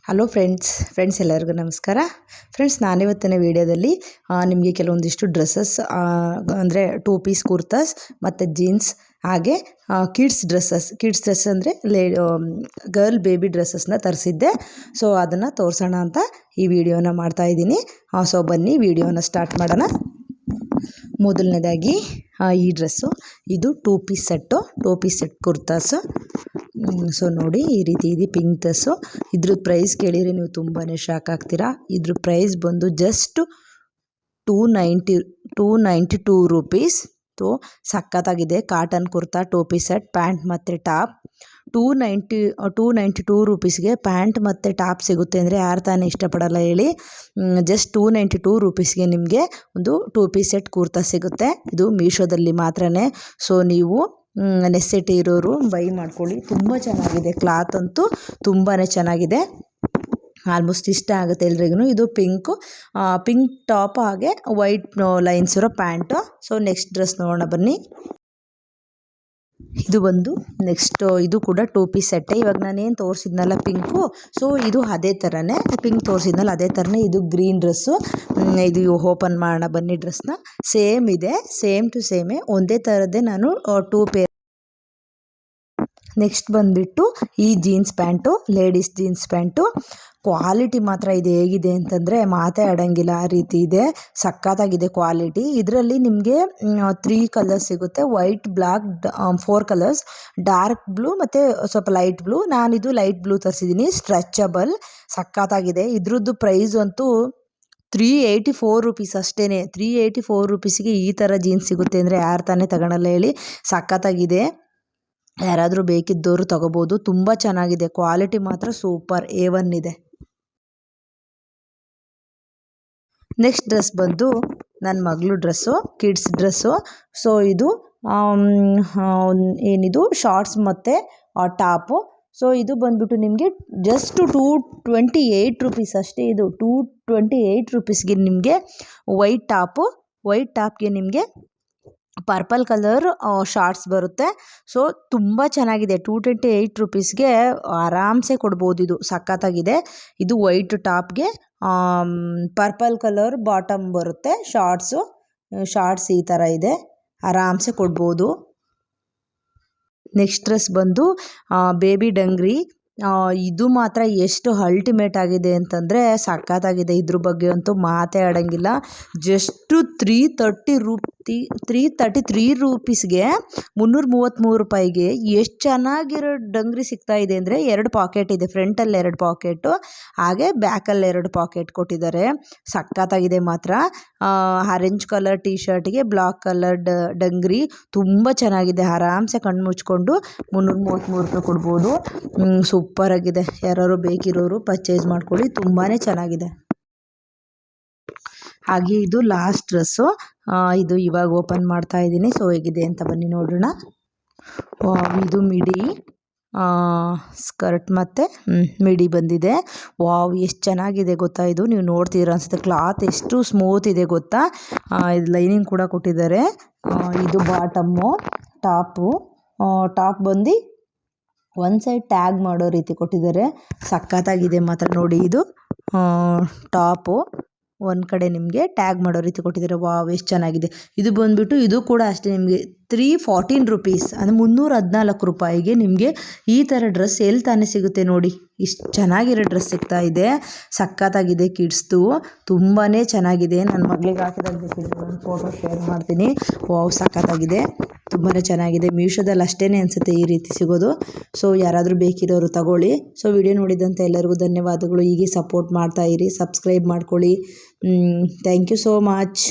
Hello friends ಎಲ್ಲರಿಗೂ ನಮಸ್ಕಾರ. Friends, ನಾನಿವತ್ತಿನ ವಿಡಿಯೋದಲ್ಲಿ ನಿಮಗೆ ಕೆಲವೊಂದಿಷ್ಟು ಡ್ರೆಸ್ಸಸ್ ಅಂದರೆ 2 ಪೀಸ್ ಕುರ್ತಾಸ್ ಮತ್ತು ಜೀನ್ಸ್ ಹಾಗೆ ಕಿಡ್ಸ್ ಡ್ರೆಸ್ ಅಂದರೆ ಗರ್ಲ್ ಬೇಬಿ ಡ್ರೆಸ್ಸಸ್ನ ತರಿಸಿದ್ದೆ. ಸೊ ಅದನ್ನು ತೋರಿಸೋಣ ಅಂತ ಈ ವಿಡಿಯೋನ ಮಾಡ್ತಾಯಿದ್ದೀನಿ. ಸೊ ಬನ್ನಿ ವಿಡಿಯೋನ ಸ್ಟಾರ್ಟ್ ಮಾಡೋಣ. ಮೊದಲನೇದಾಗಿ ಈ ಡ್ರೆಸ್ಸು, ಇದು 2 ಪೀಸ್ ಸೆಟ್ ಕುರ್ತಾಸು. ಸೊ ನೋಡಿ, ಈ ರೀತಿ ಇದೆ ಪಿಂಕ್ ಡ್ರೆಸ್ಸು. ಇದ್ರ ಪ್ರೈಸ್ ಕೇಳಿದರೆ ನೀವು ತುಂಬಾ ಶಾಕ್ ಆಗ್ತೀರಾ. ಇದ್ರ ಪ್ರೈಸ್ ಬಂದು ಜಸ್ಟ್ 292 ರುಪೀಸ್. ಸಖತ್ತಾಗಿದೆ. Cotton kurta 2 piece set, pant ಮತ್ತು ಟಾಪ್. 292 ರುಪೀಸ್ಗೆ ಪ್ಯಾಂಟ್ ಮತ್ತು ಟಾಪ್ ಸಿಗುತ್ತೆ ಅಂದರೆ ಯಾರು ತಾನೇ ಇಷ್ಟಪಡಲ್ಲ ಹೇಳಿ. ಜಸ್ಟ್ 292 ರುಪೀಸ್ಗೆ ನಿಮಗೆ ಒಂದು 2 ಪೀಸ್ ಸೆಟ್ ಕುರ್ತಾ ಸಿಗುತ್ತೆ. ಇದು ಮೀಶೋದಲ್ಲಿ ಮಾತ್ರನೇ. ಸೊ ನೀವು ನೆಸೆಸಿಟಿ ಇರೋರು ಬೈ ಮಾಡ್ಕೊಳ್ಳಿ. ತುಂಬ ಚೆನ್ನಾಗಿದೆ, ಕ್ಲಾತ್ ಅಂತೂ ತುಂಬಾ ಚೆನ್ನಾಗಿದೆ. ಆಲ್ಮೋಸ್ಟ್ ಇಷ್ಟ ಆಗುತ್ತೆ ಎಲ್ರಿಗೂ. ಇದು ಪಿಂಕ್ ಟಾಪ್ ಹಾಗೆ ವೈಟ್ ಲೈನ್ಸ್ ಇರೋ ಪ್ಯಾಂಟು. ಸೊ ನೆಕ್ಸ್ಟ್ ಡ್ರೆಸ್ ನೋಡೋಣ ಬನ್ನಿ. ಇದು ಬಂದು ಇದು ಕೂಡ 2 ಪೀಸ್ ಸೆಟ್ಟೇ. ಇವಾಗ ನಾನೇನು ತೋರಿಸಿದ್ನಲ್ಲ ಪಿಂಕು, ಸೊ ಇದು ಅದೇ ಥರನೇ, ಪಿಂಕ್ ತೋರಿಸಿದ್ನಲ್ಲ ಅದೇ ಥರನೇ. ಇದು ಗ್ರೀನ್ ಡ್ರೆಸ್ಸು. ಇದು ಓಪನ್ ಮಾಡೋಣ ಬನ್ನಿ. ಡ್ರೆಸ್ನ ಸೇಮ್ ಇದೆ, ಸೇಮ್ ಟು ಸೇಮೇ, ಒಂದೇ ಥರದ್ದೇ ನಾನು 2 ಪೇರ್. ನೆಕ್ಸ್ಟ್ ಬಂದುಬಿಟ್ಟು ಈ jeans pant, ladies jeans pant. Quality ಮಾತ್ರ ಇದು ಹೇಗಿದೆ ಅಂತಂದರೆ ಮಾತೇ ಆಡೋಂಗಿಲ್ಲ, ಆ ರೀತಿ ಇದೆ. ಸಖತ್ತಾಗಿದೆ ಕ್ವಾಲಿಟಿ. ಇದರಲ್ಲಿ ನಿಮಗೆ 3 ಕಲರ್ಸ್ ಸಿಗುತ್ತೆ: white, black, 4 colours, dark blue ಮತ್ತು ಸ್ವಲ್ಪ ಲೈಟ್ ಬ್ಲೂ. ನಾನಿದು ಲೈಟ್ ಬ್ಲೂ ತರಿಸಿದ್ದೀನಿ, ಸ್ಟ್ರೆಚಬಲ್. ಸಖತ್ತಾಗಿದೆ. ಇದ್ರದ್ದು ಪ್ರೈಸ್ ಅಂತೂ 384 ರುಪೀಸ್ ಅಷ್ಟೇ. 384 ರುಪೀಸಿಗೆ ಈ ಥರ ಜೀನ್ಸ್ ಸಿಗುತ್ತೆ ಅಂದರೆ ಯಾರು ತಾನೇ ತಗೊಳಲ್ಲ ಹೇಳಿ. ಸಖತ್ತಾಗಿದೆ. ಯಾರಾದರೂ ಬೇಕಿದ್ದವರು ತಗೋಬೋದು. ತುಂಬ ಚೆನ್ನಾಗಿದೆ, ಕ್ವಾಲಿಟಿ ಮಾತ್ರ ಸೂಪರ್ A1 ಇದೆ. ನೆಕ್ಸ್ಟ್ ಡ್ರೆಸ್ ಬಂದು ನನ್ನ ಮಗಳು ಡ್ರೆಸ್ಸು, ಕಿಡ್ಸ್ ಡ್ರೆಸ್ಸು. ಸೊ ಇದು ಏನಿದು ಶಾರ್ಟ್ಸ್ ಮತ್ತು ಟಾಪು. ಸೊ ಇದು ಬಂದ್ಬಿಟ್ಟು ನಿಮಗೆ ಜಸ್ಟ್ 228 ರುಪೀಸ್ ಅಷ್ಟೇ. ಇದು 228 ರುಪೀಸ್ಗೆ ನಿಮಗೆ ವೈಟ್ ಟಾಪ್ಗೆ ನಿಮಗೆ ಪರ್ಪಲ್ ಕಲರ್ ಶಾರ್ಟ್ಸ್ ಬರುತ್ತೆ. ಸೊ ತುಂಬ ಚೆನ್ನಾಗಿದೆ. 228 ರುಪೀಸ್ಗೆ ಆರಾಮ್ಸೆ ಕೊಡ್ಬೋದು. ಇದು ಸಖತ್ತಾಗಿದೆ. ಇದು ವೈಟ್ ಟಾಪ್ಗೆ ಪರ್ಪಲ್ ಕಲರ್ ಬಾಟಮ್ ಬರುತ್ತೆ. ಶಾರ್ಟ್ಸ್ ಈ ಥರ ಇದೆ, ಆರಾಮ್ಸೆ ಕೊಡ್ಬೋದು. ನೆಕ್ಸ್ಟ್ ಡ್ರೆಸ್ ಬಂದು ಬೇಬಿ ಡಂಗ್ರಿ. ಇದು ಮಾತ್ರ ಎಷ್ಟು ಅಲ್ಟಿಮೇಟ್ ಆಗಿದೆ ಅಂತಂದರೆ ಸಖತ್ತಾಗಿದೆ. ಇದ್ರ ಬಗ್ಗೆ ಅಂತೂ ಮಾತೇ ಆಡೋಂಗಿಲ್ಲ. ಜಸ್ಟು 333 ರುಪೀಸ್ಗೆ 333 ರೂಪಾಯಿಗೆ ಎಷ್ಟು ಚೆನ್ನಾಗಿರೋ ಡಂಗ್ರಿ ಸಿಗ್ತಾ ಇದೆ ಅಂದರೆ 2 ಪಾಕೆಟ್ ಇದೆ. ಫ್ರಂಟಲ್ಲಿ 2 ಪಾಕೆಟು ಹಾಗೆ ಬ್ಯಾಕಲ್ಲಿ 2 ಪಾಕೆಟ್ ಕೊಟ್ಟಿದ್ದಾರೆ. ಸಖತ್ತಾಗಿದೆ ಮಾತ್ರ. ಆರೆಂಜ್ ಕಲರ್ ಟೀ ಶರ್ಟ್ಗೆ ಬ್ಲಾಕ್ ಕಲರ್ ಡಂಗ್ರಿ ತುಂಬ ಚೆನ್ನಾಗಿದೆ. ಆರಾಮ್ಸೆ ಕಣ್ಣು ಮುಚ್ಕೊಂಡು 333 ರೂಪಾಯಿ ಕೊಡ್ಬೋದು. ಸೂಪರ್ ಆಗಿದೆ. ಯಾರು ಬೇಕಿರೋರು ಪರ್ಚೇಸ್ ಮಾಡ್ಕೊಳ್ಳಿ, ತುಂಬಾ ಚೆನ್ನಾಗಿದೆ. ಹಾಗೆ ಇದು ಲಾಸ್ಟ್ ಡ್ರೆಸ್ಸು. ಇದು ಇವಾಗ ಓಪನ್ ಮಾಡ್ತಾ ಇದ್ದೀನಿ. ಸೊ ಹೇಗಿದೆ ಅಂತ ಬನ್ನಿ ನೋಡೋಣ. ಇದು ಮಿಡಿ ಸ್ಕರ್ಟ್ ಮತ್ತು ಮಿಡಿ ಬಂದಿದೆ. ವಾವ್, ಎಷ್ಟು ಚೆನ್ನಾಗಿದೆ ಗೊತ್ತಾ. ಇದು ನೀವು ನೋಡ್ತೀರ ಅನಿಸುತ್ತೆ. ಕ್ಲಾತ್ ಎಷ್ಟು ಸ್ಮೂತ್ ಇದೆ ಗೊತ್ತಾ. ಇದು ಲೈನಿಂಗ್ ಕೂಡ ಕೊಟ್ಟಿದ್ದಾರೆ. ಇದು ಬಾಟಮ್ಮು. ಟಾಪ್ ಬಂದು ಒಂದು ಸೈಡ್ ಟ್ಯಾಗ್ ಮಾಡೋ ರೀತಿ ಕೊಟ್ಟಿದ್ದಾರೆ. ಸಖತ್ತಾಗಿದೆ ಮಾತ್ರ. ನೋಡಿ, ಇದು ಟಾಪು ಒಂದು ಕಡೆ ನಿಮಗೆ ಟ್ಯಾಗ್ ಮಾಡೋ ರೀತಿ ಕೊಟ್ಟಿದ್ದಾರೆ. ವಾವ್, ಎಷ್ಟು ಚೆನ್ನಾಗಿದೆ. ಇದು ಬಂದುಬಿಟ್ಟು ಇದು ಕೂಡ ಅಷ್ಟೇ ನಿಮಗೆ 314 ರುಪೀಸ್ ಅಂದರೆ 314 ರೂಪಾಯಿಗೆ ನಿಮಗೆ ಈ ಥರ ಡ್ರೆಸ್ ಎಲ್ಲಿ ತಾನೇ ಸಿಗುತ್ತೆ ನೋಡಿ. ಇಷ್ಟು ಚೆನ್ನಾಗಿರೋ ಡ್ರೆಸ್ ಸಿಗ್ತಾ ಇದೆ. ಸಖತ್ತಾಗಿದೆ. ಕಿಡ್ಸ್ದು ತುಂಬಾ ಚೆನ್ನಾಗಿದೆ. ನನ್ನ ಮಗಳಿಗೆ ಹಾಕಿದಾಗ ಬೇಕಿದ್ರೆ ನಾನು ಫೋಟೋ ಶೇರ್ ಮಾಡ್ತೀನಿ. ವಾವ್, ಸಖತ್ತಾಗಿದೆ, ತುಂಬಾ ಚೆನ್ನಾಗಿದೆ. ಮೀಶೋದಲ್ಲಿ ಅಷ್ಟೇ ಅನಿಸುತ್ತೆ ಈ ರೀತಿ ಸಿಗೋದು. ಸೊ ಯಾರಾದರೂ ಬೇಕಿರೋರು ತಗೊಳ್ಳಿ. ಸೊ ವಿಡಿಯೋ ನೋಡಿದಂಥ ಎಲ್ಲರಿಗೂ ಧನ್ಯವಾದಗಳು. ಹೀಗೆ ಸಪೋರ್ಟ್ ಮಾಡ್ತಾಯಿರಿ, ಸಬ್ಸ್ಕ್ರೈಬ್ ಮಾಡ್ಕೊಳ್ಳಿ. Thank you so much.